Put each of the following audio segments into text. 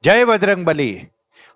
जय Bajrangbali.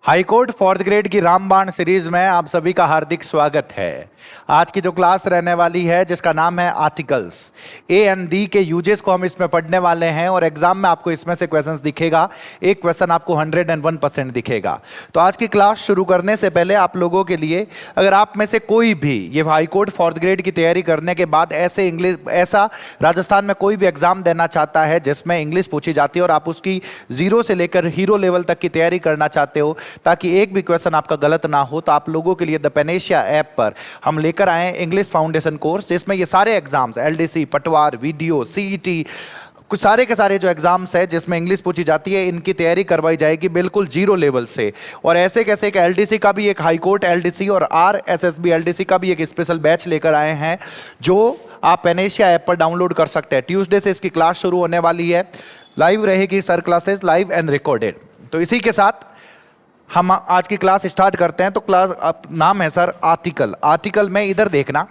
High court fourth grade की रामबाण सीरीज में आप सभी का हार्दिक स्वागत है। आज की जो क्लास रहने वाली है जिसका नाम है आर्टिकल्स, ए एंड डी के यूजेस को हम इसमें पढ़ने वाले हैं और एग्जाम में आपको इसमें से क्वेश्चंस दिखेगा। एक क्वेश्चन आपको 101% दिखेगा। तो आज की क्लास शुरू करने से पहले आप लोगों के लिए, अगर आप में से कोई भी ये हाईकोर्ट फोर्थ ग्रेड की तैयारी करने के बाद ऐसा राजस्थान में कोई भी एग्जाम देना चाहता है जिसमें इंग्लिश पूछी जाती है और आप उसकी जीरो से लेकर हीरो लेवल तक की तैयारी करना चाहते हो ताकि एक भी क्वेश्चन आपका गलत ना हो, तो आप लोगों के लिए द पेनेशिया ऐप पर हम लेकर आए इंग्लिश फाउंडेशन कोर्स, जिसमें ये सारे एग्जाम्स एलडीसी, पटवार, वीडियो, सीईटी, कुछ सारे के सारे जो एग्जाम्स है जिसमें इंग्लिश पूछी जाती है, इनकी तैयारी करवाई जाएगी बिल्कुल जीरो लेवल से। और ऐसे कैसे एक एलडीसी का भी, एक हाईकोर्ट एलडीसी और आरएसएसबी एलडीसी का भी एक स्पेशल बैच लेकर आए हैं जो आप पेनेशिया ऐप पर डाउनलोड कर सकते हैं। ट्यूसडे से इसकी क्लास शुरू होने वाली है, लाइव रहेगी sir classes, live and recorded. तो इसी के साथ हम आज की क्लास स्टार्ट करते हैं। तो क्लास नाम है सर आर्टिकल। आर्टिकल में इधर देखना,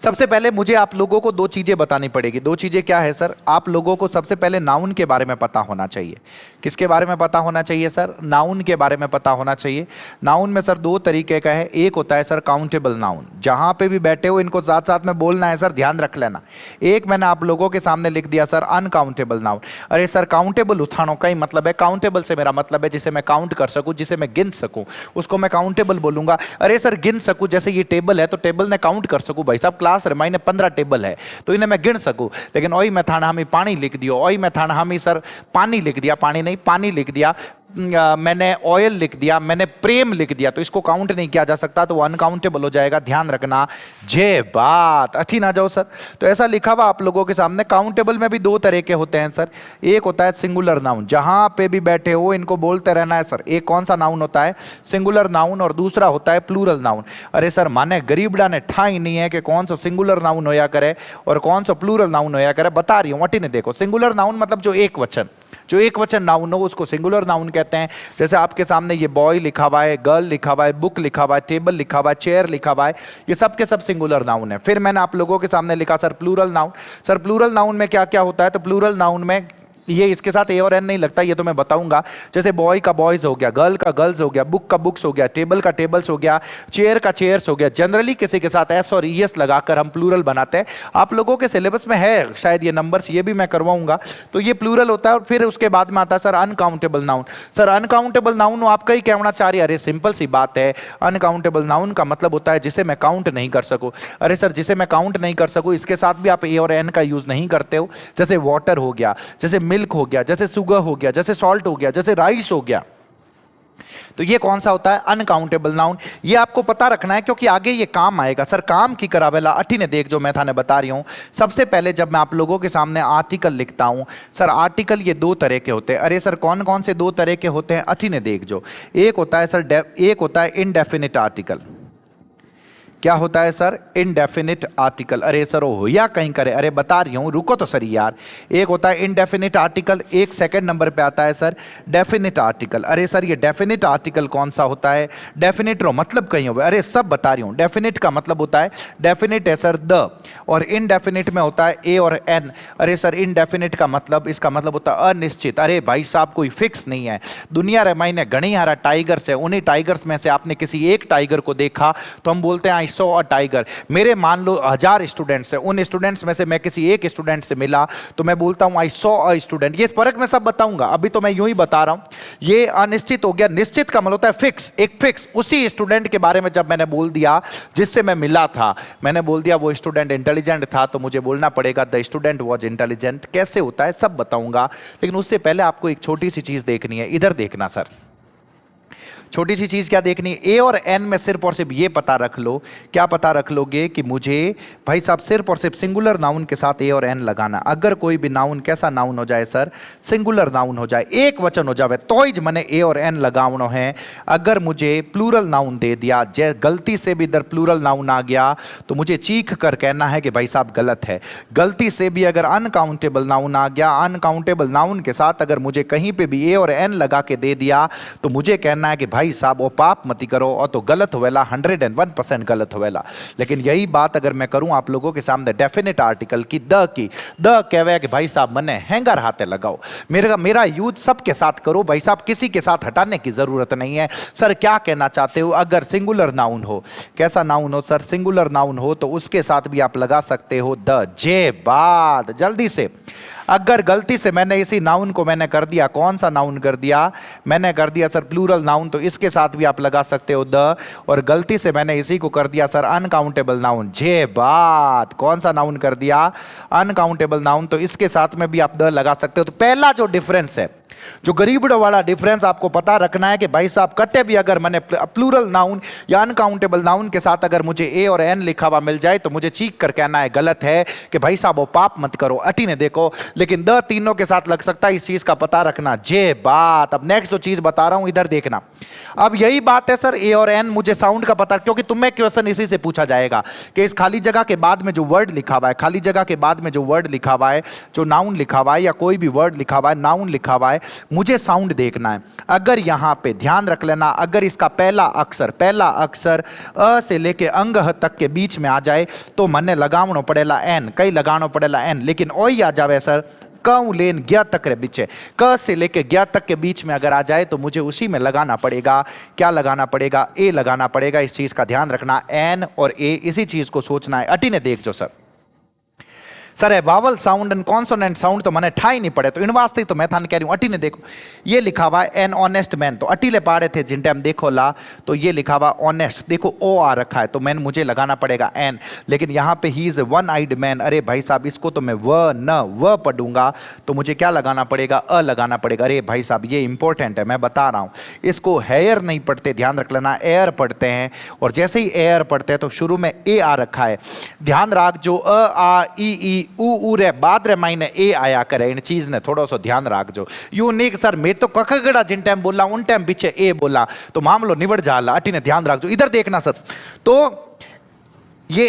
सबसे पहले मुझे आप लोगों को दो चीजें बतानी पड़ेगी। दो चीजें क्या है सर? आप लोगों को सबसे पहले नाउन के बारे में पता होना चाहिए। किसके बारे में पता होना चाहिए सर? नाउन के बारे में पता होना चाहिए। नाउन में सर दो तरीके का है। एक होता है सर काउंटेबल नाउन, जहां पे भी बैठे हो इनको साथ साथ में बोलना है सर, ध्यान रख लेना। एक मैंने आप लोगों के सामने लिख दिया सर अनकाउंटेबल नाउन। अरे सर काउंटेबल उठानो का ही मतलब है, काउंटेबल से मेरा मतलब है जिसे मैं काउंट कर सकूं, जिसे मैं गिन सकूं, उसको मैं काउंटेबल बोलूंगा। अरे सर गिन सकूं, जैसे ये टेबल है तो टेबल ने काउंट कर सकूं। भाई साहब क्लास रे मायने 15 टेबल है तो इन्हें मैं गिन सकूं, लेकिन ओई मैं थाना हमें पानी लिख दियो, ओई मैं थाना हमें सर पानी लिख दिया, पानी नहीं पानी लिख दिया, मैंने ऑयल लिख दिया, मैंने प्रेम लिख दिया, तो इसको काउंट नहीं किया जा सकता, तो वो अनकाउंटेबल हो जाएगा। ध्यान रखना। जय बात अच्छी ना जाओ सर। तो ऐसा लिखा हुआ आप लोगों के सामने। काउंटेबल में भी दो तरह के होते हैं सर। एक होता है सिंगुलर नाउन, जहां पे भी बैठे हो इनको बोलते रहना है सर। एक कौन सा नाउन होता है? Singular noun. और दूसरा होता है प्लूरल नाउन। अरे सर माने गरीबड़ा ने ठाई नहीं है कि कौन सा सिंगुलर नाउन होया करे और कौन सा प्लूरल नाउन होया करे, बता रही हूं अटी ने। देखो सिंगुलर नाउन मतलब जो एक वचन नाउन हो उसको सिंगुलर नाउन कहते हैं। जैसे आपके सामने ये बॉय लिखा हुआ है, गर्ल लिखा हुआ है, बुक लिखा हुआ है, टेबल लिखा हुआ है, चेयर लिखा हुआ है, ये सब के सब सिंगुलर नाउन है। फिर मैंने आप लोगों के सामने लिखा sir plural noun. Sir plural noun में क्या क्या होता है? तो प्लूरल नाउन में ये इसके साथ ए और एन नहीं लगता, ये तो मैं बताऊंगा। जैसे बॉय का बॉयज हो गया, गर्ल का गर्ल्स हो गया, बुक का बुक्स हो गया, टेबल का टेबल्स हो गया, चेयर का चेयर्स हो गया। जनरली किसी के साथ एस और ईएस लगाकर हम प्लूरल बनाते हैं। आप लोगों के सिलेबस में है शायद ये नंबर्स, ये भी मैं करवाऊंगा। तो ये प्लूरल होता है। और फिर उसके बाद में आता है sir uncountable noun. Sir uncountable noun आपका ही कहना चाह रही है? अरे सिंपल सी बात है, अनकाउंटेबल नाउन का मतलब होता है जिसे मैं काउंट नहीं कर सकूं। अरे सर जिसे मैं काउंट नहीं कर सकूं इसके साथ भी आप ए और एन का यूज नहीं करते हो। जैसे वाटर हो गया, जैसे मिल्क हो गया, जैसे शुगर हो गया, जैसे सॉल्ट हो गया, जैसे राइस हो गया। तो ये कौन सा होता है? Uncountable noun. ये आपको पता रखना है क्योंकि आगे ये काम आएगा। सर काम की करावेला अठी ने देख, जो मैं थाने बता रही हूं। सबसे पहले जब मैं आप लोगों के सामने आर्टिकल लिखता हूं, सर आर्टिकल ये दो तरह के होते हैं। अरे सर कौन कौन से दो तरह के होते हैं? अठी ने देख, जो एक होता है सर एक होता है इनडेफिनिट आर्टिकल। क्या होता है सर? Indefinite article. अरे सर हो या कहीं करे, अरे बता रही हूं, रुको तो सर यार। एक होता है इनडेफिनिट आर्टिकल, एक सेकंड नंबर पे आता है सर डेफिनिट आर्टिकल। अरे सर ये डेफिनिट आर्टिकल कौन सा होता है? डेफिनिट रो मतलब कहीं हो, अरे सब बता रही हूं। डेफिनिट का मतलब होता है, डेफिनिट है सर द, और इनडेफिनिट में होता है ए और एन। अरे सर इनडेफिनिट का मतलब, इसका मतलब होता है अनिश्चित। अरे भाई साहब कोई फिक्स नहीं है। दुनिया रे मायने घनी हारा टाइगर्स है, उन्हीं टाइगर्स में से आपने किसी एक टाइगर को देखा तो हम बोलते हैं सौ और टाइगर। मेरे मान लो 1000 स्टूडेंट्स हैं, उन स्टूडेंट्स में से मैं किसी एक स्टूडेंट से मिला तो मैं बोलता हूं आई सॉ अ स्टूडेंट। ये फर्क मैं सब बताऊंगा, अभी तो मैं यूं ही बता रहा हूं। ये अनिश्चित हो गया। निश्चित का मतलब होता है फिक्स, एक फिक्स। उसी स्टूडेंट के बारे में जब मैंने बोल दिया जिससे मैं मिला था, मैंने बोल दिया वो स्टूडेंट इंटेलिजेंट था, तो मुझे बोलना पड़ेगा द स्टूडेंट वाज इंटेलिजेंट। कैसे होता है सब बताऊंगा, लेकिन उससे पहले आपको एक छोटी सी चीज देखनी है। इधर देखना सर, छोटी सी चीज क्या देखनी है? ए और एन में सिर्फ और सिर्फ ये पता रख लो। क्या पता रख लोगे? कि मुझे भाई साहब सिर्फ और सिर्फ सिंगुलर नाउन के साथ ए और एन लगाना। अगर कोई भी नाउन कैसा नाउन हो जाए सर? सिंगुलर नाउन हो जाए, एक वचन हो जाए, तो ही मैंने ए और एन लगावनो है। अगर मुझे प्लूरल नाउन दे दिया, गलती से भी इधर प्लूरल नाउन आ गया, तो मुझे चीख कर कहना है कि भाई साहब गलत है। गलती से भी अगर अनकाउंटेबल नाउन आ गया, अनकाउंटेबल नाउन के साथ अगर मुझे कहीं पे भी ए और एन लगा के दे दिया, तो मुझे कहना है कि भाई साहब वो पाप मती करो और तो गलत होवेला, 101% गलत होवेला। लेकिन यही बात अगर मैं करूं आप लोगों के सामने डेफिनेट आर्टिकल की द कहवे कि भाई साहब मने हैंगर हाथे लगाओ, मेरा यूज सबके साथ करो भाई साहब, किसी के साथ हटाने की जरूरत नहीं है। सर क्या कहना चाहते हो? अगर सिंगुलर नाउन हो, कैसा नाउन हो सर? सिंगुलर नाउन हो तो उसके साथ भी आप लगा सकते हो द। जे बाद जल्दी से, अगर गलती से मैंने इसी नाउन को मैंने कर दिया, कौन सा नाउन कर दिया? मैंने कर दिया सर प्लूरल नाउन, तो इसके साथ भी आप लगा सकते हो द। और गलती से मैंने इसी को कर दिया सर अनकाउंटेबल नाउन, जे बात कौन सा नाउन कर दिया? अनकाउंटेबल नाउन, तो इसके साथ में भी आप द लगा सकते हो। तो पहला जो डिफरेंस है, जो गरीबड़ों वाला डिफरेंस आपको पता रखना है कि भाई साहब कटे भी अगर मैंने प्लूरल नाउन या अनकाउंटेबल नाउन के साथ अगर मुझे ए और एन लिखा हुआ मिल जाए तो मुझे चीख कर कहना है गलत है कि भाई साहब वो पाप मत करो, अटी ने देखो। लेकिन द तीनों के साथ लग सकता है, इस चीज का पता रखना। जे बात। अब नेक्स्ट जो चीज बता रहा हूं इधर देखना। अब यही बात है सर, ए और एन मुझे साउंड का पता, क्योंकि तुम्हें क्वेश्चन इसी से पूछा जाएगा कि इस खाली जगह के बाद में जो वर्ड लिखा हुआ है, खाली जगह के बाद में जो वर्ड लिखा हुआ है, जो नाउन लिखा हुआ है या कोई भी वर्ड लिखा हुआ है, नाउन लिखा हुआ है, मुझे साउंड देखना है। अगर यहां पे ध्यान रख लेना, अगर इसका पहला अक्षर अ से लेके अंग तक के बीच में आ जाए तो मने लगावनो पड़ेला एन, कई लगानो पड़ेला एन। लेकिन ओई आ जावे सर क लेन ज्ञ तक रे बीचे, क से लेके ज्ञ तक के बीच में अगर आ जाए तो मुझे उसी में लगाना पड़ेगा। क्या लगाना पड़ेगा? ए लगाना पड़ेगा। इस चीज का ध्यान रखना, एन और ए, इसी चीज को सोचना है। अटी ने देख जो सर है vowel sound and consonant sound तो मैंने ठा ही नहीं पड़े, तो इन वास्ते तो मैं थान कह रही हूं अटी ने देखो ये लिखा हुआ है एन ऑनेस्ट मैन, तो अटी ले पाड़े थे जिन टाइम देखो ला, तो ये लिखा हुआ ऑनेस्ट, देखो ओ आ रखा है तो मैन मुझे लगाना पड़ेगा एन। लेकिन यहां पे he is one eyed man, अरे भाई साहब इसको तो मैं व पढ़ूंगा तो मुझे क्या लगाना पड़ेगा? अ लगाना पड़ेगा। अरे भाई साहब ये इंपॉर्टेंट है, मैं बता रहा हूं, इसको हेयर नहीं पढ़ते, ध्यान रख लेना, एयर पढ़ते हैं। और जैसे ही एयर पढ़ते हैं तो शुरू में ए आ रखा है, ध्यान रख, जो अ आ ई ऊ रे बाद रे मायने ए आया करे, इन चीज ने थोड़ा सा ध्यान रख जो। यू नहीं सर मैं तो कखगड़ा जिन टाइम बोला उन टाइम पीछे ए बोला तो मामलो निवड़ जाला, अटी ने ध्यान रख जो। इधर देखना सर, तो ये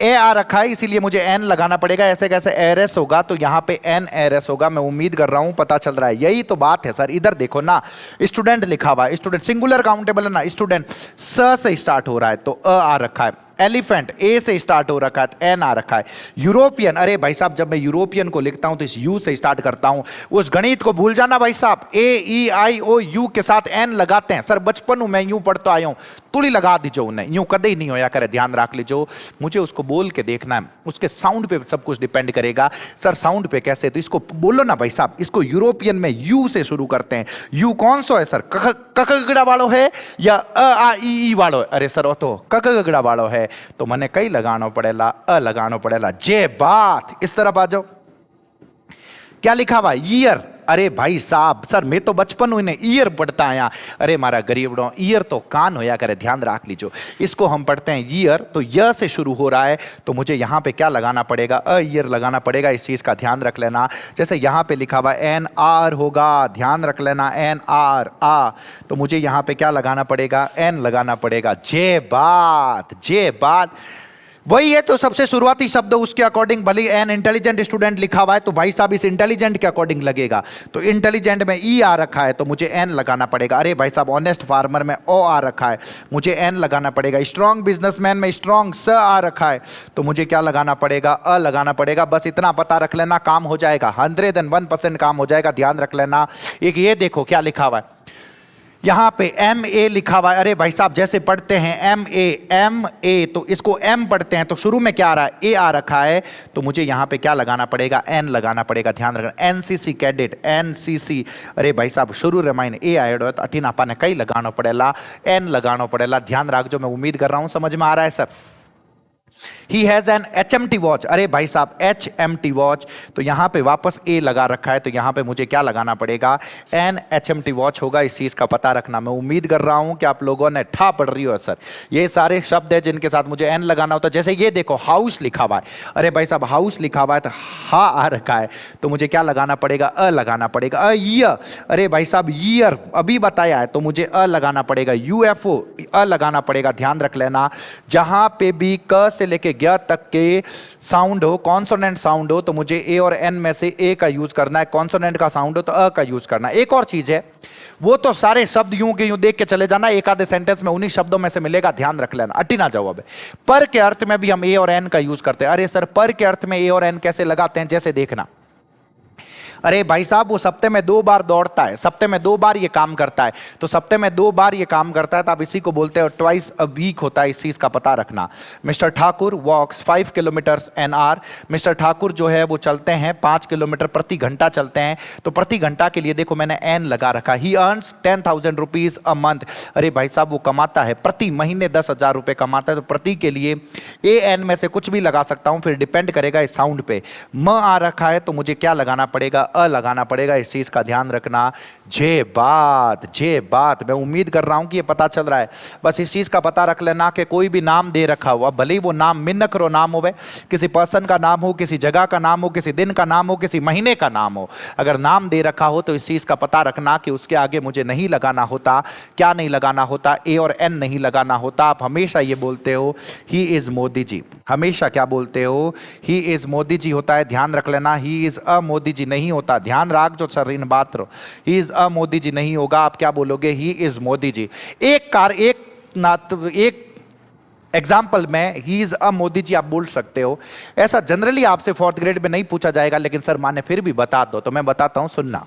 ए आ रखा है इसीलिए मुझे एन लगाना पड़ेगा। ऐसे कैसे एरएस होगा तो यहां पे एन एरएस होगा, मैं उम्मीद कर रहा हूं पता चल रहा है, यही तो बात है सर। इधर देखो ना, स्टूडेंट लिखा हुआ है, स्टूडेंट सिंगुलर काउंटेबल है ना, स्टूडेंट स से स्टार्ट हो रहा है तो अ आ रखा है। एलिफेंट ए से स्टार्ट हो रखा है तो एन आ रखा है। यूरोपियन, अरे भाई साहब जब मैं यूरोपियन को लिखता हूं तो इस यू से स्टार्ट करता हूं, उस गणित को भूल जाना भाई साहब, ए ई आई ओ यू के साथ एन लगाते हैं। सर बचपन में यूं पढ़ता आया हूं, तुली लगा दीजो उन्हें, यूं कदे ही नहीं होया करे, ध्यान रख लीजिए। मुझे उसको बोल के देखना है, उसके साउंड पे सब कुछ डिपेंड करेगा। सर साउंड पे कैसे? तो इसको बोलो ना भाई साहब, इसको यूरोपियन में यू से शुरू करते हैं। यू कौन सा है सर? ककगड़ा वालो है या अ आ ई वालो है? अरे सर वो तो ककगड़ा वालो है, तो मैंने कई लगाना पड़ेला, अ लगाना पड़ेला। जे बात, इस तरफ आ जाओ, क्या लिखा हुआ? ईयर। अरे भाई साहब सर मैं तो बचपन में ईयर पढ़ता आया, अरे मारा गरीबड़ों, ईयर तो कान होया करे, ध्यान रख लीजिए। इसको हम पढ़ते हैं ईयर, तो य से शुरू हो रहा है तो मुझे यहां पे क्या लगाना पड़ेगा? अ ईयर लगाना पड़ेगा, इस चीज का ध्यान रख लेना। जैसे यहां पे लिखा हुआ एन आर होगा, ध्यान रख लेना, एन आर आ, तो मुझे यहां पे क्या लगाना पड़ेगा? एन लगाना पड़ेगा। जे बात, जे बात वही है, तो सबसे शुरुआती शब्द उसके अकॉर्डिंग, भले एन इंटेलिजेंट स्टूडेंट लिखा हुआ है तो भाई साहब इस इंटेलिजेंट के अकॉर्डिंग लगेगा, तो इंटेलिजेंट में ई आ रखा है तो मुझे एन लगाना पड़ेगा। अरे भाई साहब ऑनेस्ट फार्मर में ओ आ रखा है, मुझे एन लगाना पड़ेगा। स्ट्रॉन्ग बिजनेसमैन में स्ट्रॉन्ग स आ रखा है तो मुझे क्या लगाना पड़ेगा? अ लगाना पड़ेगा। बस इतना पता रख लेना, काम हो जाएगा, 101% काम हो जाएगा, ध्यान रख लेना। एक ये देखो क्या लिखा हुआ है, यहां पे एम ए लिखा हुआ है। अरे भाई साहब जैसे पढ़ते हैं एम ए, तो इसको एम पढ़ते हैं तो शुरू में क्या आ रहा है? ए आ रखा है, तो मुझे यहां पे क्या लगाना पड़ेगा? एन लगाना पड़ेगा, ध्यान रखना। एनसीसी कैडेट, एनसीसी, अरे भाई साहब शुरू रमाइन ए आयो तो अठीन आपा ने कई लगाना पड़ेला? एन लगाना पड़ेला, ध्यान रख जो। मैं उम्मीद कर रहा हूं समझ में आ रहा है sir. He has an HMT watch, अरे भाई साहब HMT वॉच, तो यहां पे वापस ए लगा रखा है तो यहां पे मुझे क्या लगाना पड़ेगा? एन HMT वॉच होगा, इस चीज का पता रखना। मैं उम्मीद कर रहा हूं कि आप लोगों ने ठा पढ़ रही हो सर। ये सारे शब्द है जिनके साथ मुझे एन लगाना होता है। जैसे ये देखो हाउस लिखा हुआ है, अरे भाई साहब हाउस लिखा हुआ है तो हा आ रखा है तो मुझे क्या लगाना पड़ेगा? अ लगाना पड़ेगा। अरे भाई साहब ईयर अभी बताया है तो मुझे अ लगाना पड़ेगा। UFO अ लगाना पड़ेगा, ध्यान रख लेना। जहां पे भी क से लेके ग तक के साउंड हो, कॉन्सोनेंट साउंड हो, तो मुझे ए और एन में से ए का यूज करना है। कॉन्सोनेंट का साउंड हो तो अ का यूज करना है। एक और चीज है, वो तो सारे शब्द यूं के यूं देख के चले जाना, एक आधे सेंटेंस में उन्हीं शब्दों में से मिलेगा, ध्यान रख लेना, अटी ना जाओ। अब पर के अर्थ में भी हम ए और एन का यूज करते हैं। अरे सर, पर के अर्थ में ए और एन कैसे लगाते हैं, जैसे देखना, अरे भाई साहब वो सप्ते में 2 बार दौड़ता है, सप्ते में 2 बार ये काम करता है, तो सप्ते में 2 बार ये काम करता है तो आप इसी को बोलते हो ट्वाइस अ वीक होता है। इस चीज का पता रखना। Mister Thakur walks 5 kilometres an hour. Mister Thakur जो है वो चलते हैं 5 किलोमीटर प्रति घंटा चलते हैं, तो प्रति घंटा के लिए देखो मैंने एन लगा रखा। ही अर्न्स 10,000 रुपीज अ मंथ। अरे भाई साहब वो कमाता है प्रति महीने 10,000 रुपए कमाता है, तो प्रति के लिए ए एन में से कुछ भी लगा सकता हूं, फिर डिपेंड करेगा इस साउंड पे। म आ रखा है तो मुझे क्या लगाना पड़ेगा, अ लगाना पड़ेगा। इस चीज का ध्यान रखना। जे बात, जे बात, मैं उम्मीद कर रहा हूं कि ये पता चल रहा है। बस इस चीज का पता रख लेना कि कोई भी नाम दे रखा हुआ, भले ही वो नाम मिन्नकरो नाम हो, किसी पर्सन का नाम हो, किसी जगह का नाम हो, किसी दिन का नाम हो, किसी महीने का नाम हो, अगर नाम दे रखा हो तो इस चीज का पता रखना कि उसके आगे मुझे नहीं लगाना होता। क्या नहीं लगाना होता, ए और एन नहीं लगाना होता। आप हमेशा ये बोलते हो ही इज मोदी जी, हमेशा क्या बोलते हो, ही इज मोदी जी होता है, ध्यान रख लेना। He is a Modi ji नहीं होता, ध्यान राख जो सर इन बात रो, he is a Modi ji नहीं होगा। आप क्या बोलोगे, ही इज मोदी जी। एक एग्जाम्पल में he is a Modi ji आप बोल सकते हो। ऐसा जनरली आपसे 4th ग्रेड में नहीं पूछा जाएगा, लेकिन सर माने फिर भी बता दो, तो मैं बताता हूं, सुनना।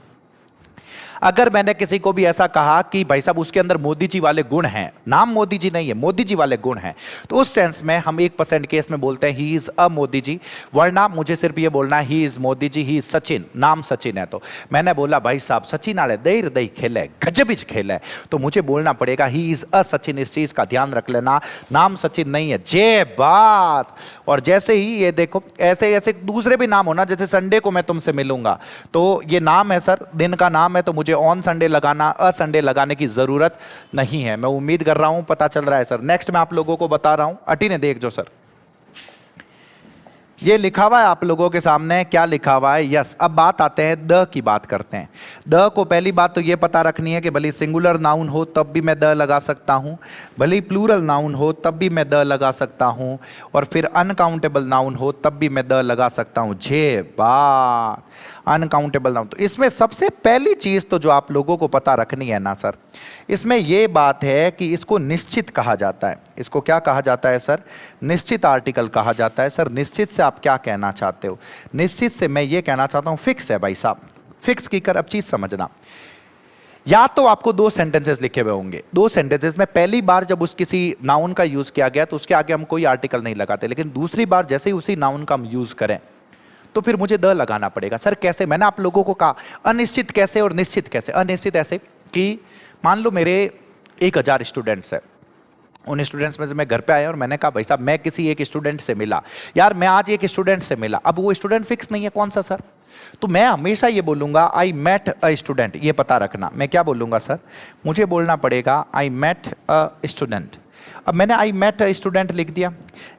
अगर मैंने किसी को भी ऐसा कहा कि भाई साहब उसके अंदर मोदी जी वाले गुण हैं, नाम मोदी जी नहीं है, मोदी जी वाले गुण हैं, तो उस सेंस में हम 1% केस में बोलते हैं he is a Modi ji. वरना मुझे सिर्फ ये बोलना है he is Modi ji, he is Sachin, नाम सचिन है। तो मैंने बोला भाई साहब सचिन आले देर दई खेले, गजबिज खेले, तो मुझे बोलना पड़ेगा ही इज अ सचिन। इस चीज का ध्यान रख लेना, नाम सचिन नहीं है। जे बात। और जैसे ही ये देखो, ऐसे ऐसे दूसरे भी नाम होना, जैसे संडे को मैं तुमसे मिलूंगा, तो ये नाम है सर, दिन का नाम है, तो मुझे ऑन संडे लगाना, अ संडे लगाने की जरूरत नहीं है। मैं उम्मीद कर रहा हूं पता चल रहा है सर। नेक्स्ट मैं आप लोगों को बता रहा हूं, अटी ने देख जो सर, ये लिखा हुआ है आप लोगों के सामने, क्या लिखा हुआ है, यस। अब बात आते हैं द की, बात करते हैं। द को पहली बात तो ये पता रखनी है कि भले सिंगुलर नाउन हो तब भी मैं द लगा सकता हूं, भले प्लूरल नाउन हो तब भी मैं द लगा सकता हूं, और फिर अनकाउंटेबल नाउन हो तब भी मैं द लगा सकता हूं। जे बात, अनकाउंटेबल नाउन। तो इसमें सबसे पहली चीज तो जो आप लोगों को पता रखनी है ना सर, इसमें यह बात है कि इसको निश्चित कहा जाता है। इसको क्या कहा जाता है सर, निश्चित आर्टिकल कहा जाता है। सर निश्चित से आप क्या कहना चाहते हो, निश्चित से मैं ये कहना चाहता हूं फिक्स है भाई साहब, फिक्स की कर। अब चीज समझना, या तो आपको 2 सेंटेंसेस लिखे हुए होंगे, 2 सेंटेंसेस में पहली बार जब उस किसी नाउन का यूज किया गया तो उसके आगे हम कोई आर्टिकल नहीं लगाते, लेकिन दूसरी बार जैसे ही उसी नाउन का हम यूज करें तो फिर मुझे द लगाना पड़ेगा। सर कैसे, मैंने आप लोगों को कहा अनिश्चित कैसे और निश्चित कैसे। अनिश्चित ऐसे कि मान लो मेरे 1000 स्टूडेंट्स हैं, उन स्टूडेंट्स में से मैं घर पे आया और मैंने कहा भाई साहब मैं किसी एक स्टूडेंट से मिला, यार मैं आज एक स्टूडेंट से मिला। अब वो स्टूडेंट फिक्स नहीं है, कौन सा सर, तो मैं हमेशा ये बोलूंगा आई मेट अ स्टूडेंट। ये पता रखना, मैं क्या बोलूंगा सर, मुझे बोलना पड़ेगा आई मेट अ स्टूडेंट। अब मैंने आई मेट अ स्टूडेंट लिख दिया,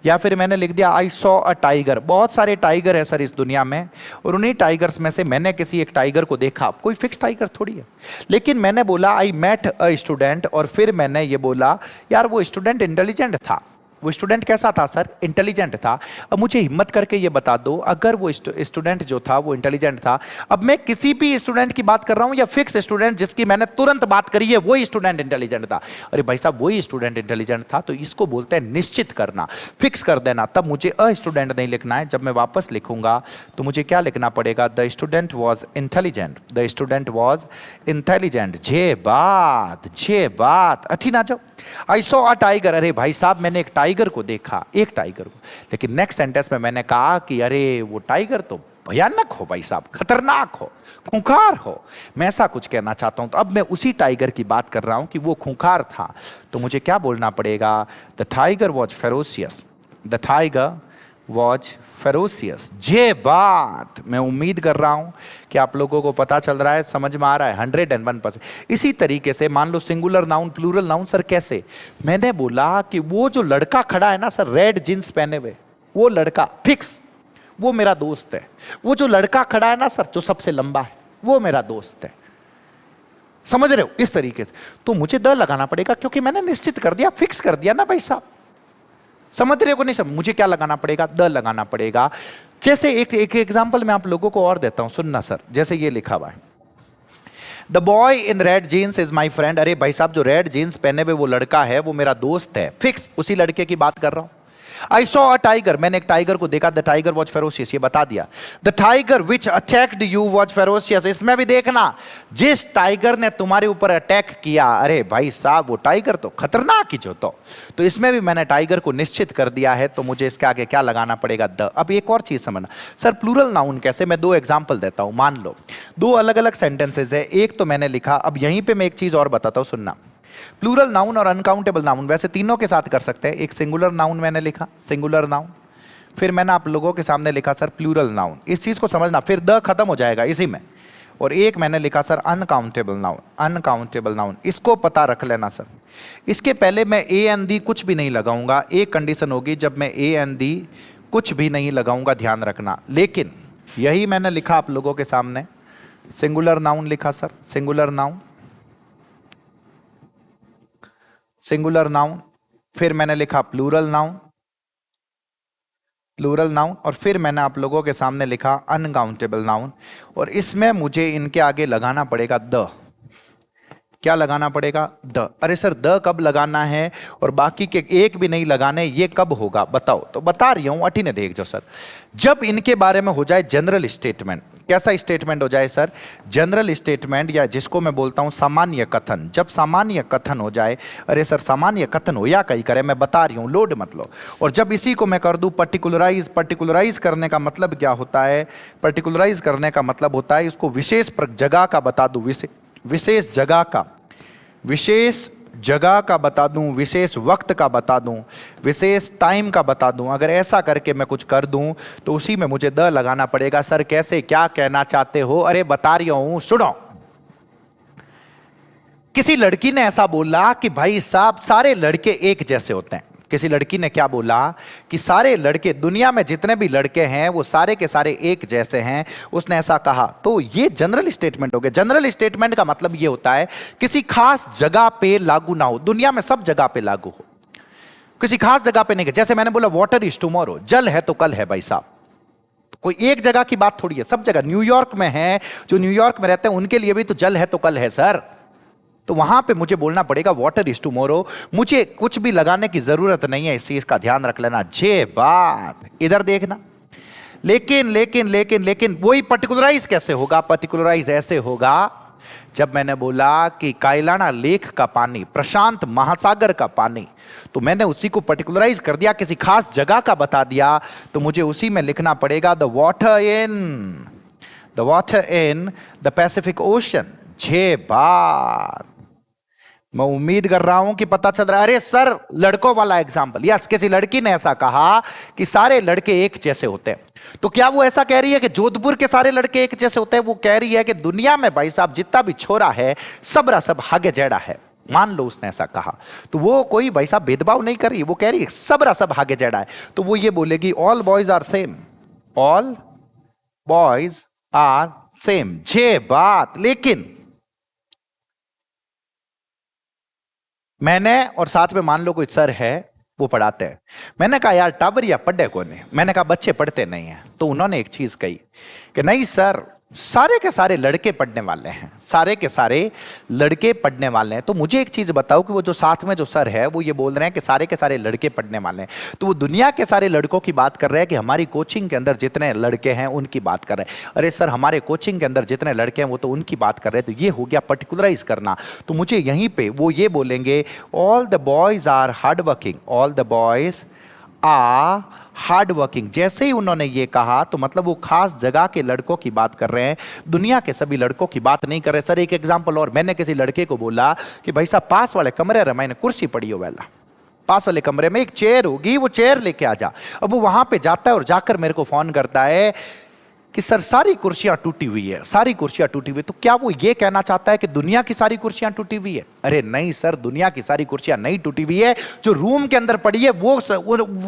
या फिर मैंने लिख दिया आई सॉ अ टाइगर। बहुत सारे टाइगर है सर इस दुनिया में, और उन्हीं टाइगर्स में से मैंने किसी एक टाइगर को देखा। कोई फिक्स टाइगर थोड़ी है, लेकिन मैंने बोला आई मेट अ स्टूडेंट, और फिर मैंने ये बोला यार वो स्टूडेंट इंटेलिजेंट था। वो स्टूडेंट कैसा था सर, इंटेलिजेंट था। अब मुझे हिम्मत करके ये बता दो, अगर वो स्टूडेंट जो था वो इंटेलिजेंट था, अब मैं किसी भी स्टूडेंट की बात कर रहा हूं या फिक्स स्टूडेंट जिसकी मैंने तुरंत बात करी है वही स्टूडेंट इंटेलिजेंट था, अरे भाई साहब वही स्टूडेंट इंटेलिजेंट था, तो इसको बोलते हैं निश्चित करना, फिक्स कर देना। तब मुझे अ स्टूडेंट नहीं लिखना है, जब मैं वापस लिखूंगा तो मुझे क्या लिखना पड़ेगा, the student was intelligent, the student was intelligent. जे बात अच्छी ना जाओ। आई सॉ अ टाइगर, अरे भाई साहब मैंने एक टाइगर को देखा, एक टाइगर को, लेकिन नेक्स्ट सेंटेंस में मैंने कहा कि अरे वो टाइगर तो भयानक हो भाई साहब, खतरनाक हो, खूंखार हो, मैं ऐसा कुछ कहना चाहता हूं। तो अब मैं उसी टाइगर की बात कर रहा हूं कि वो खूंखार था, तो मुझे क्या बोलना पड़ेगा, the tiger was ferocious, the tiger was ferocious. जे बात, मैं उम्मीद कर रहा हूं कि आप लोगों को पता चल रहा है, समझ में आ रहा है 101%। इसी तरीके से मान लो singular noun plural noun, sir कैसे, मैंने बोला कि वो जो लड़का खड़ा है ना सर रेड जींस पहने हुए, वो लड़का फिक्स, वो मेरा दोस्त है। वो जो लड़का खड़ा है ना सर जो सबसे लंबा है, वो मेरा दोस्त है। समझ रहे हो, इस तरीके से तो मुझे द लगाना पड़ेगा, क्योंकि मैंने निश्चित कर दिया, फिक्स कर दिया ना भाई साहब। समझ रहे को नहीं समझ, मुझे क्या लगाना पड़ेगा, द लगाना पड़ेगा। जैसे एक एग्जांपल मैं आप लोगों को और देता हूं, सुनना सर। जैसे ये लिखा हुआ है, the boy in red jeans is my friend. अरे भाई साहब, जो रेड जीन्स पहने हुए वो लड़का है वो मेरा दोस्त है, फिक्स उसी लड़के की बात कर रहा हूं। आई सॉ अ टाइगर, मैंने एक टाइगर को देखा, द टाइगर वॉज फेरोशियस, ये बता दिया। The tiger which attacked you was ferocious, इसमें भी देखना, जिस टाइगर ने तुम्हारे ऊपर अटैक किया, अरे भाई साहब वो टाइगर तो खतरनाक ही जो तो इसमें भी मैंने टाइगर को निश्चित कर दिया है, तो मुझे इसके आगे क्या लगाना पड़ेगा, द। अब एक और चीज समझना सर, प्लूरल नाउन कैसे, मैं दो एग्जाम्पल देता हूं। मान लो दो अलग अलग सेंटेंसेज है, एक तो मैंने लिखा, अब यहीं पे मैं एक चीज और बताता हूं, सुनना। प्लूरल नाउन और अनकाउंटेबल नाउन वैसे तीनों के साथ कर सकते हैं। एक सिंगुलर नाउन मैंने लिखा, सिंगुलर नाउन, फिर मैंने आप लोगों के सामने लिखा सर प्लूरल नाउन, इस चीज को समझना, फिर द खत्म हो जाएगा इसी में। और एक मैंने लिखा sir uncountable noun, uncountable noun, इसको पता रख लेना सर। इसके पहले मैं ए एन दी कुछ भी नहीं लगाऊंगा, एक कंडीशन होगी जब मैं ए एन दी कुछ भी नहीं लगाऊंगा, ध्यान रखना। लेकिन यही मैंने लिखा आप लोगों के सामने, सिंगुलर नाउन लिखा sir, singular noun, singular noun, फिर मैंने लिखा प्लूरल नाउन, प्लूरल नाउन, और फिर मैंने आप लोगों के सामने लिखा अनकाउंटेबल नाउन। और इसमें मुझे इनके आगे लगाना पड़ेगा द। क्या लगाना पड़ेगा, द। अरे सर द कब लगाना है और बाकी के एक भी नहीं लगाने, ये कब होगा बताओ। तो बता रही हूं, अटी ने देख जो सर, जब इनके बारे में हो जाए जनरल स्टेटमेंट। कैसा स्टेटमेंट हो जाए सर, जनरल स्टेटमेंट, या जिसको मैं बोलता हूं सामान्य कथन। जब सामान्य कथन हो जाए, अरे सर सामान्य कथन हो या कहीं करे, मैं बता रही हूं, लोड मत लो। और जब इसी को मैं कर दूं पर्टिकुलराइज, पर्टिकुलराइज करने का मतलब क्या होता है, पर्टिकुलराइज करने का मतलब होता है इसको विशेष जगह का बता दूं, विशेष जगह का, विशेष जगह का बता दूं, विशेष वक्त का बता दूं, विशेष टाइम का बता दूं। अगर ऐसा करके मैं कुछ कर दूं तो उसी में मुझे द लगाना पड़ेगा। सर कैसे, क्या कहना चाहते हो, अरे बता रही हूं, सुनो। किसी लड़की ने ऐसा बोला कि भाई साहब सारे लड़के एक जैसे होते हैं। किसी लड़की ने क्या बोला कि सारे लड़के, दुनिया में जितने भी लड़के हैं वो सारे के सारे एक जैसे हैं, उसने ऐसा कहा। तो ये जनरल स्टेटमेंट हो गया। जनरल स्टेटमेंट का मतलब ये होता है किसी खास जगह पे लागू ना हो, दुनिया में सब जगह पे लागू हो, किसी खास जगह पे नहीं। जैसे मैंने बोला वाटर इज टुमारो, जल है तो कल है भाई साहब, कोई एक जगह की बात थोड़ी है, सब जगह। न्यूयॉर्क में है, जो न्यूयॉर्क में रहते हैं उनके लिए भी तो जल है तो कल है सर। तो वहां पे मुझे बोलना पड़ेगा वाटर इज टुमारो, मुझे कुछ भी लगाने की जरूरत नहीं है, इस चीज का ध्यान रख लेना। जे बात इधर देखना। लेकिन लेकिन लेकिन लेकिन वही पर्टिकुलराइज कैसे होगा, पर्टिकुलराइज ऐसे होगा जब मैंने बोला कि कायलाना लेक का पानी, प्रशांत महासागर का पानी, तो मैंने उसी को पर्टिकुलराइज कर दिया, किसी खास जगह का बता दिया, तो मुझे उसी में लिखना पड़ेगा the water in the Pacific Ocean. जे बात, मैं उम्मीद कर रहा हूं कि पता चल रहा है। अरे सर लड़कों वाला एग्जाम्पल, यस, किसी लड़की ने ऐसा कहा कि सारे लड़के एक जैसे होते हैं, तो क्या वो ऐसा कह रही है कि जोधपुर के सारे लड़के एक जैसे होते हैं? वो कह रही है कि दुनिया में भाई साहब जितना भी छोरा है सबरा सब हागे जेड़ा है। मान लो उसने ऐसा कहा, तो वो कोई भाई साहब भेदभाव नहीं कर रही, वो कह रही है सबरा सब हागे जेड़ा है। तो वो ये बोलेगी all boys are same, all boys are same. जे बात। लेकिन मैंने, और साथ में मान लो कोई सर है वो पढ़ाते हैं, मैंने कहा यार टाबरिया पढ़े कौन है, मैंने कहा बच्चे पढ़ते नहीं हैं। तो उन्होंने एक चीज कही कि नहीं सर सारे के सारे लड़के पढ़ने वाले हैं, सारे के सारे लड़के पढ़ने वाले हैं। तो मुझे एक चीज बताओ कि वो जो साथ में जो सर है वो ये बोल रहे हैं कि सारे के सारे लड़के पढ़ने वाले हैं, तो वो दुनिया के सारे लड़कों की बात कर रहे हैं कि हमारी कोचिंग के अंदर जितने लड़के हैं उनकी बात कर रहे हैं? अरे सर हमारे कोचिंग के अंदर जितने लड़के हैं वो तो उनकी बात कर रहे हैं। तो ये हो गया पर्टिकुलराइज करना। तो मुझे यहीं पे वो ये बोलेंगे all the boys are hard working, all the boys are hard working. जैसे ही उन्होंने ये कहा तो मतलब वो खास जगह के लड़कों की बात कर रहे हैं, दुनिया के सभी लड़कों की बात नहीं कर रहे। सर एक एग्जांपल और, मैंने किसी लड़के को बोला कि भाई साहब पास वाले कमरे में मैंने कुर्सी पड़ी हो वाला, पास वाले कमरे में एक चेयर होगी, वो चेयर लेके आ जा। अब वो वहां पे जाता है और जाकर मेरे को फोन करता है कि सर सारी कुर्सियां टूटी हुई है, सारी कुर्सियां टूटी हुई है। तो क्या वो ये कहना चाहता है कि दुनिया की सारी कुर्सियां टूटी हुई है? अरे नहीं सर, दुनिया की सारी कुर्सियां नहीं टूटी हुई है, जो रूम के अंदर पड़ी है वो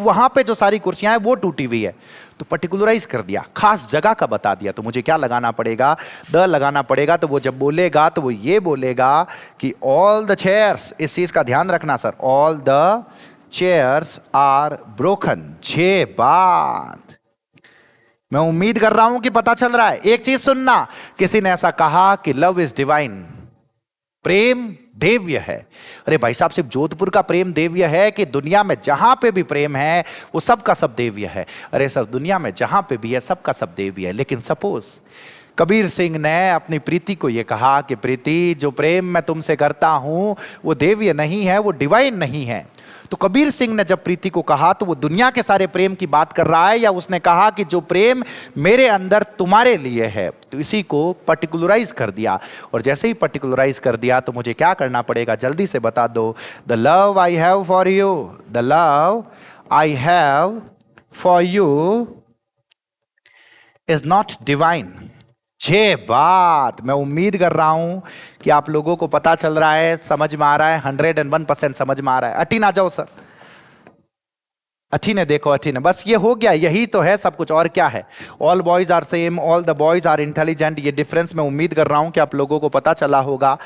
वहां पे जो सारी कुर्सियां हैं वो टूटी हुई है। तो पर्टिकुलराइज कर दिया, खास जगह का बता दिया। तो मुझे क्या लगाना पड़ेगा, द लगाना पड़ेगा। तो वो जब बोलेगा तो वो ये बोलेगा कि ऑल द चेयर्स, इस चीज का ध्यान रखना sir, all the chairs are broken. जे बात, मैं उम्मीद कर रहा हूं कि पता चल रहा है। एक चीज सुनना, किसी ने ऐसा कहा कि लव इज डिवाइन, प्रेम देव्य है। अरे भाई साहब, सिर्फ जोधपुर का प्रेम देव्य है कि दुनिया में जहां पे भी प्रेम है वो सब का सब देव्य है? अरे सर, दुनिया में जहां पे भी है सब का सब देव्य है। लेकिन सपोज कबीर सिंह ने अपनी प्रीति को यह कहा कि प्रीति, जो प्रेम मैं तुमसे करता हूं वो देव्य नहीं है, वो डिवाइन नहीं है। तो कबीर सिंह ने जब प्रीति को कहा तो वो दुनिया के सारे प्रेम की बात कर रहा है, या उसने कहा कि जो प्रेम मेरे अंदर तुम्हारे लिए है? तो इसी को पर्टिकुलराइज कर दिया। और जैसे ही पर्टिकुलराइज कर दिया तो मुझे क्या करना पड़ेगा, जल्दी से बता दो। The love I have for you, the love I have for you is not divine. ये बात मैं उम्मीद कर रहा हूं कि आप लोगों को पता चल रहा है, समझ में आ रहा है, 101% समझ में आ रहा है। अठी ना जाओ सर, अठी ने देखो, अठी ने, बस ये हो गया, यही तो है सब कुछ, और क्या है। All boys are same, all the boys are intelligent. ये डिफरेंस मैं उम्मीद कर रहा हूं कि आप लोगों को पता चला होगा,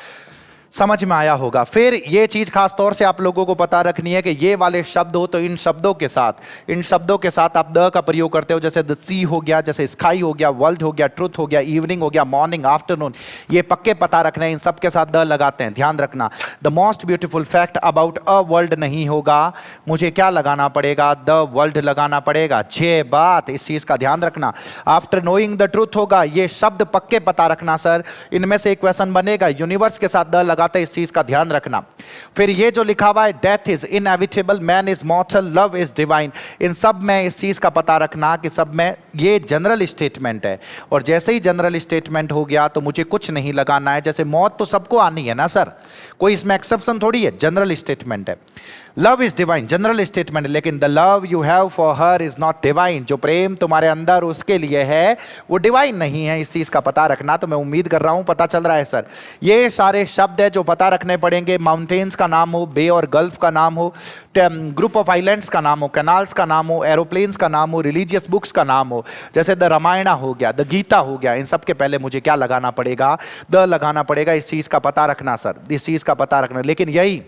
समझ में आया होगा। फिर ये चीज खास तौर से आप लोगों को पता रखनी है कि ये वाले शब्द हो तो इन शब्दों के साथ आप द का प्रयोग करते हो। जैसे द सी हो गया, जैसे स्काई हो गया, वर्ल्ड हो गया, ट्रुथ हो गया, इवनिंग हो गया, मॉर्निंग, आफ्टरनून, ये पक्के पता रखने, इन सब के साथ द लगाते हैं, ध्यान रखना। The most beautiful fact about a world नहीं होगा, मुझे क्या लगाना पड़ेगा, द वर्ल्ड लगाना पड़ेगा। जे बात, इस चीज का ध्यान रखना। आफ्टर नोइंग द ट्रुथ होगा, ये शब्द पक्के पता रखना सर, इनमें से एक क्वेश्चन बनेगा, यूनिवर्स के साथ द लगाते, इस चीज का ध्यान रखना। फिर ये जो लिखा हुआ है, death is inevitable, man is mortal, love is divine, इन सब में इस चीज का पता रखना कि सब में ये जनरल स्टेटमेंट है। और जैसे ही जनरल स्टेटमेंट हो गया तो मुझे कुछ नहीं लगाना है। जैसे मौत तो सबको आनी है ना सर, कोई इसमें एक्सेप्शन थोड़ी है, जनरल स्टेटमेंट है। Love is divine, general statement, लेकिन the love you have for her is not divine, जो प्रेम तुम्हारे अंदर उसके लिए है वो डिवाइन नहीं है, इस चीज का पता रखना। तो मैं उम्मीद कर रहा हूं पता चल रहा है सर। ये सारे शब्द है जो पता रखने पड़ेंगे। माउंटेन्स का नाम हो, बे और गल्फ का नाम हो, ग्रुप ऑफ आइलैंड्स का नाम हो, कैनाल्स का नाम हो, एरोप्लेन्स का नाम हो, रिलीजियस बुक्स का नाम हो, जैसे द रामायण हो गया, द गीता हो गया, इन सब के पहले मुझे क्या लगाना पड़ेगा, द लगाना पड़ेगा। इस चीज का पता रखना सर, इस चीज का पता रखना। लेकिन यही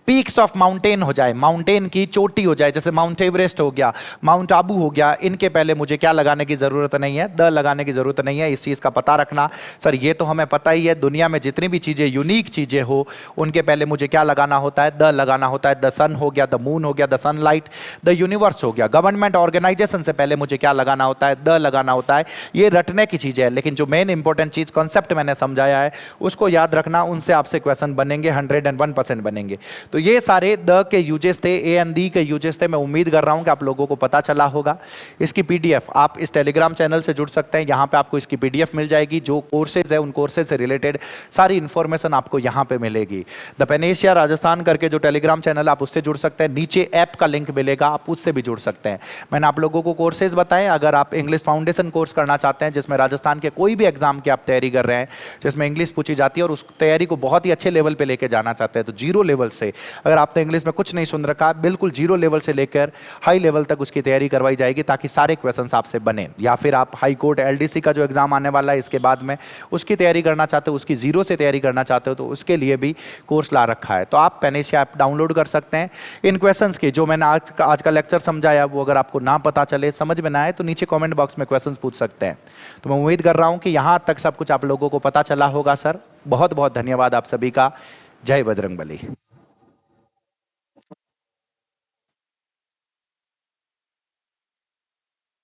पीक्स ऑफ माउंटेन हो जाए, माउंटेन की चोटी हो जाए, जैसे माउंट एवरेस्ट हो गया, माउंट आबू हो गया, इनके पहले मुझे क्या लगाने की जरूरत नहीं है, द लगाने की जरूरत नहीं है। इस चीज का पता रखना सर। ये तो हमें पता ही है, दुनिया में जितनी भी चीजें यूनिक चीजें हो उनके पहले मुझे क्या लगाना होता है, द लगाना होता है। द सन हो गया, द मून हो गया, द सनलाइट, द यूनिवर्स हो गया। गवर्नमेंट ऑर्गेनाइजेशन से पहले मुझे क्या लगाना होता है, द लगाना होता है। ये रटने की चीजें है, लेकिन जो मेन इंपॉर्टेंट चीज कॉन्सेप्ट मैंने समझाया है उसको याद रखना, उनसे आपसे क्वेश्चन बनेंगे, 101% बनेंगे। तो ये सारे द के यूजेस थे, ए एंड दी के यूजेस थे। मैं उम्मीद कर रहा हूं कि आप लोगों को पता चला होगा। इसकी पीडीएफ आप इस टेलीग्राम चैनल से जुड़ सकते हैं, यहां पे आपको इसकी पीडीएफ मिल जाएगी। जो कोर्सेज है उन कोर्सेज से रिलेटेड सारी इंफॉर्मेशन आपको यहां पे मिलेगी। द पेनेशिया राजस्थान करके जो टेलीग्राम चैनल, आप उससे जुड़ सकते हैं, नीचे ऐप का लिंक मिलेगा, आप उससे भी जुड़ सकते हैं। मैंने आप लोगों को कोर्सेज बताए। अगर आप इंग्लिश फाउंडेशन कोर्स करना चाहते हैं जिसमें राजस्थान के कोई भी एग्जाम की आप तैयारी कर रहे हैं, जिसमें इंग्लिश पूछी जाती है और उस तैयारी को बहुत ही अच्छे लेवल पे लेके जाना चाहते हैं, तो जीरो लेवल से, अगर आपने इंग्लिश में कुछ नहीं सुन रखा, बिल्कुल जीरो लेवल से लेकर हाई लेवल तक उसकी तैयारी करवाई जाएगी, ताकि सारे क्वेश्चंस आपसे बने। या फिर आप हाई कोर्ट एलडीसी का जो एग्जाम आने वाला है इसके बाद में, उसकी तैयारी करना चाहते हो, उसकी जीरो से तैयारी करना चाहते हो, तो उसके लिए भी कोर्स ला रखा है। तो आप पेनेशिया ऐप डाउनलोड कर सकते हैं। इन क्वेश्चंस की जो मैंने आज का लेक्चर समझाया वो अगर आपको ना पता चले, समझ में ना आए, तो नीचे कमेंट बॉक्स में क्वेश्चंस पूछ सकते हैं। तो मैं उम्मीद कर रहा हूं कि यहां तक सब कुछ आप लोगों को पता चला होगा सर। बहुत बहुत धन्यवाद आप सभी का। जय बजरंगबली।